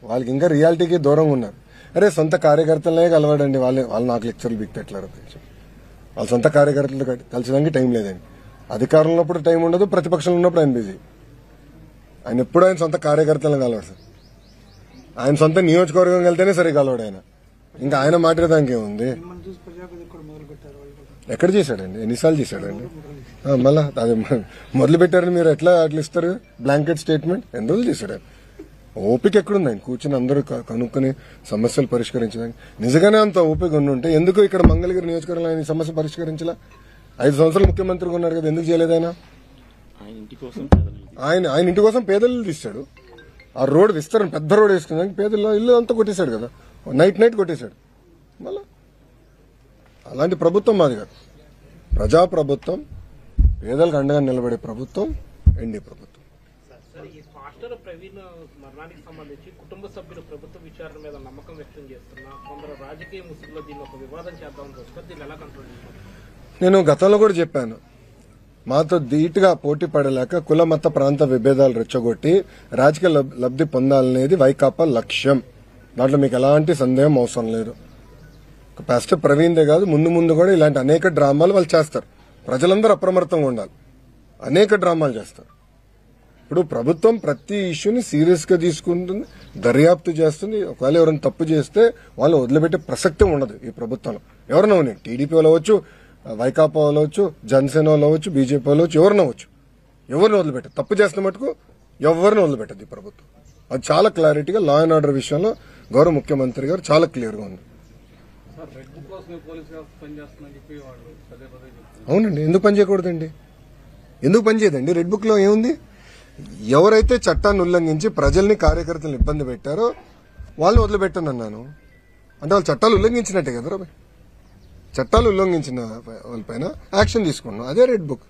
వాళ్ళకి ఇంకా రియాలిటీకి దూరంగా ఉన్నారు. అరే సొంత కార్యకర్తలనే కలవాడండి, వాళ్ళు నాకు లెక్చర్లు బిక్తెట్లారు. వాళ్ళ సొంత కార్యకర్తలు కలిసడానికి టైం లేదండి. అధికారంలో ఉన్నప్పుడు టైం ఉండదు, ప్రతిపక్షంలో ఉన్నప్పుడు ఆయన బిజీ. ఆయన ఎప్పుడు ఆయన సొంత కార్యకర్తలను కలవాడు సార్. ఆయన సొంత నియోజకవర్గం వెళ్తేనే సరే కలవాడు ఆయన. ఇంకా ఆయన మాట్లాడడానికి ఏముంది? ఎక్కడ చేశాడండి? ఎన్నిసార్లు చేశాడండి? మళ్ళా అది మొదలు పెట్టారని మీరు ఎట్లా అట్లా ఇస్తారు బ్లాంకెట్ స్టేట్మెంట్? ఎన్ని రోజులు చేశాడు? ఓపిక ఎక్కడుంది ఆయన కూర్చుని అందరూ కనుక్కొని సమస్యలు పరిష్కరించడానికి? నిజంగానే అంత ఓపిక ఉంటే ఎందుకు ఇక్కడ మంగళగిరి నియోజకవర్గంలో ఆయన సమస్య పరిష్కరించలా? 5 సంవత్సరాలు ముఖ్యమంత్రిగా ఉన్నారు కదా, ఎందుకు చేయలేదు ఆయన? ఆయన ఇంటి కోసం పేదలు తీశాడు. ఆ రోడ్ విస్తరణ పెద్ద రోడ్ వేసుకున్నాక పేదల్లో ఇల్లు అంతా కొట్టేశాడు కదా, నైట్ కొట్టేశాడు. మళ్ళా అలాంటి ప్రభుత్వం మాది కాదు. ప్రజాప్రభుత్వం, పేదలకు అండగా నిలబడే ప్రభుత్వం ఎన్డీఏ ప్రభుత్వం. ప్రవీణ్ మరణానికి సంబంధించి కుటుంబ సభ్యులు ప్రభుత్వ విచారణ మీద నమ్మకం వ్యక్తం చేస్తున్నా కొందరు రాజకీయ ముసుగులో దీన్ని ఒక వివాదం చేద్దామని చూస్తారు. దీన్ని ఎలా కంట్రోల్ చేస్తారు? నేను గతంలో కూడా చెప్పాను, మాతో ధీటుగా పోటీ పడలేక కుల మత ప్రాంత విభేదాలు రెచ్చగొట్టి రాజకీయ లబ్ధి పొందాలనేది వైకాపా లక్ష్యం. దాంట్లో మీకు ఎలాంటి సందేహం అవసరం లేదు. పాస్టర్ ప్రవీణ్దే కాదు, ముందు కూడా ఇలాంటి అనేక డ్రామాలు వాళ్ళు చేస్తారు. ప్రజలందరూ అప్రమత్తంగా ఉండాలి. అనేక డ్రామాలు చేస్తారు. ఇప్పుడు ప్రభుత్వం ప్రతి ఇష్యూని సీరియస్ గా తీసుకుంటుంది, దర్యాప్తు చేస్తుంది. ఒకవేళ ఎవరైనా తప్పు చేస్తే వాళ్ళు వదిలిపెట్టే ప్రసక్తి ఉండదు ఈ ప్రభుత్వంలో. ఎవరైనా ఉన్నాయి, టీడీపీ వాళ్ళు అవ్వచ్చు, వైకాపా వాళ్ళు అవ్వచ్చు, జనసేన వాళ్ళు అవ్వచ్చు, బీజేపీ వాళ్ళు అవ్వచ్చు, ఎవరిని అవ్వచ్చు. ఎవరిని వదిలిపెట్టదు. తప్పు చేస్తున్న మటుకు ఎవరిని వదిలిపెట్టదు ఈ ప్రభుత్వం. అది చాలా క్లారిటీగా లా అండ్ ఆర్డర్ విషయంలో గౌరవ ముఖ్యమంత్రి గారు చాలా క్లియర్ గా ఉంది. అవునండి, ఎందుకు పనిచేయకూడదండి? ఎందుకు పనిచేయదండి? రెడ్ బుక్ లో ఏముంది? ఎవరైతే చట్టాన్ని ఉల్లంఘించి ప్రజల్ని కార్యకర్తలను ఇబ్బంది పెట్టారో వాళ్ళని వదిలిపెట్టనన్నాను. అంటే వాళ్ళు చట్టాలు ఉల్లంఘించినట్టే కదా. చట్టాలు ఉల్లంఘించిన వాళ్ళపైన యాక్షన్ తీసుకున్నాం. అదే రెడ్ బుక్.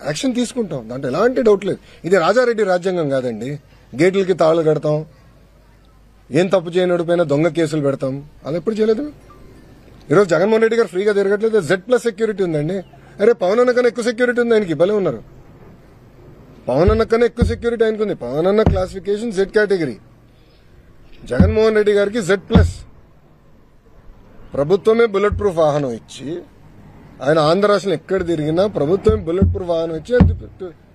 యాక్షన్ తీసుకుంటాం, దాంట్లో ఎలాంటి డౌట్ లేదు. ఇది రాజారెడ్డి రాజ్యాంగం కాదండి. గేట్లకి తాళు కడతాం, ఏం తప్పు చేయనోడి పైన దొంగ కేసులు పెడతాం. అలా ఎప్పుడు చేయలేదు. ఈరోజు జగన్మోహన్ రెడ్డి గారు ఫ్రీగా తిరగట్లేదు. Z+ సెక్యూరిటీ ఉందండి. అరే పవన్ అన్న కన్నా ఎక్కువ సెక్యూరిటీ ఉంది ఆయనకి. భలే ఉన్నారు. పవన్ అన్న కన్నా ఎక్కువ సెక్యూరిటీ ఆయనకు ఉంది. పవన్ అన్న classification Z category, Jaganmohan Reddy గారికి Z+. ప్రభుత్వమే బుల్లెట్ ప్రూఫ్ వాహనం ఇచ్చి, ఆయన ఆంధ్ర రాష్ట్రంలో ఎక్కడ తిరిగినా ప్రభుత్వమే బుల్లెట్ ప్రూఫ్ వాహనం ఇచ్చి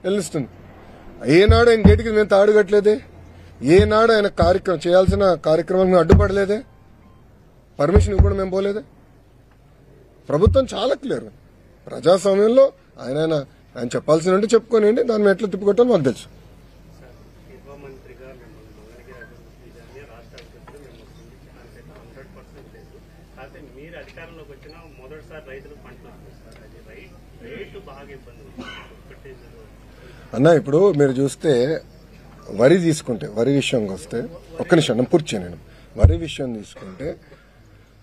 వెళ్ళిస్తుంది. ఏనాడు ఆయన గేటుకి మేము తాడు కట్టలేదే, ఏనాడు ఆయన చేయాల్సిన కార్యక్రమాలకు మేము అడ్డుపడలేదే, పర్మిషన్ ఇవ్వడం మేము పోలేదే. ప్రభుత్వం చాలా క్లియర్. ప్రజాస్వామ్యంలో ఆయన చెప్పాల్సిన ఉంటే చెప్పుకోనండి, దాన్ని ఎట్లా తిప్పుకొట్టాలో మాకు తెలుసు. అన్న ఇప్పుడు మీరు చూస్తే వరి తీసుకుంటే, వరి విషయంకి వస్తే, ఒక్క నిమిషం నేను పూర్తి చేయను. వరి విషయం తీసుకుంటే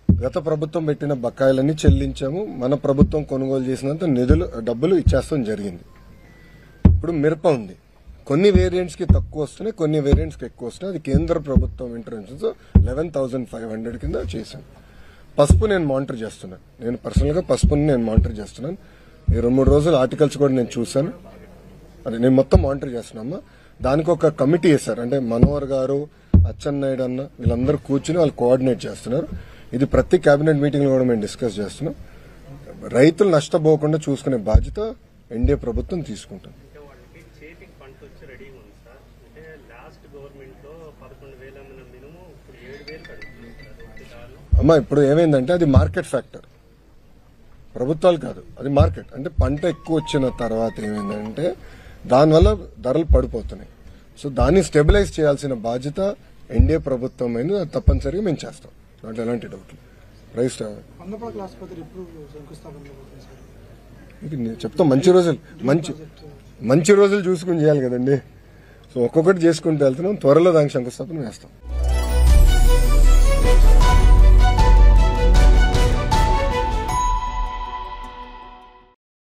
గత ప్రభుత్వం పెట్టిన బకాయిలన్నీ చెల్లించాము. మన ప్రభుత్వం కొనుగోలు చేసినంత డబ్బులు ఇచ్చేస్తాం జరిగింది. ఇప్పుడు మిరప ఉంది, కొన్ని వేరియంట్స్ కి తక్కువ వస్తున్నాయి, కొన్ని వేరియంట్స్ కి ఎక్కువ వస్తున్నాయి. అది కేంద్ర ప్రభుత్వం ఇంటర్వెన్షన్స్ 11,500 కింద చేశాను. పసుపు నేను మానిటర్ చేస్తున్నాను. నేను పర్సనల్ గా పసుపుని నేను మానిటర్ చేస్తున్నాను. ఈ 2-3 రోజులు ఆర్టికల్స్ కూడా నేను చూశాను. అది నేను మొత్తం మానిటర్ చేస్తున్నామా. దానికి ఒక కమిటీ వేశారు. అంటే మనోహర్ గారు, అచ్చెన్నాయుడు అన్న వీళ్ళందరూ కూర్చుని వాళ్ళు కోఆర్డినేట్ చేస్తున్నారు. ఇది ప్రతి కేబినెట్ మీటింగ్ లో కూడా మేము డిస్కస్ చేస్తున్నాం. రైతులు నష్టపోకుండా చూసుకునే బాధ్యత ఎన్డీఏ ప్రభుత్వం తీసుకుంటుంది. అమ్మా ఇప్పుడు ఏమైందంటే అది మార్కెట్ ఫ్యాక్టర్, ప్రభుత్వాలు కాదు, అది మార్కెట్. అంటే పంట ఎక్కువ వచ్చిన తర్వాత ఏమైందంటే దానివల్ల ధరలు పడిపోతున్నాయి. సో దాన్ని స్టెబిలైజ్ చేయాల్సిన బాధ్యత ఎన్డీఏ ప్రభుత్వం అయింది. అది తప్పనిసరిగా మేము చేస్తాం, దాంట్లో ఎలాంటి డౌట్ లేదు. ప్రైస్ చెప్తాం. మంచి రోజులు చూసుకుని చేయాలి కదండి. సో ఒక్కొక్కటి చేసుకుంటూ వెళ్తున్నాం. త్వరలో దానికి శంకుస్థాపన వేస్తాం.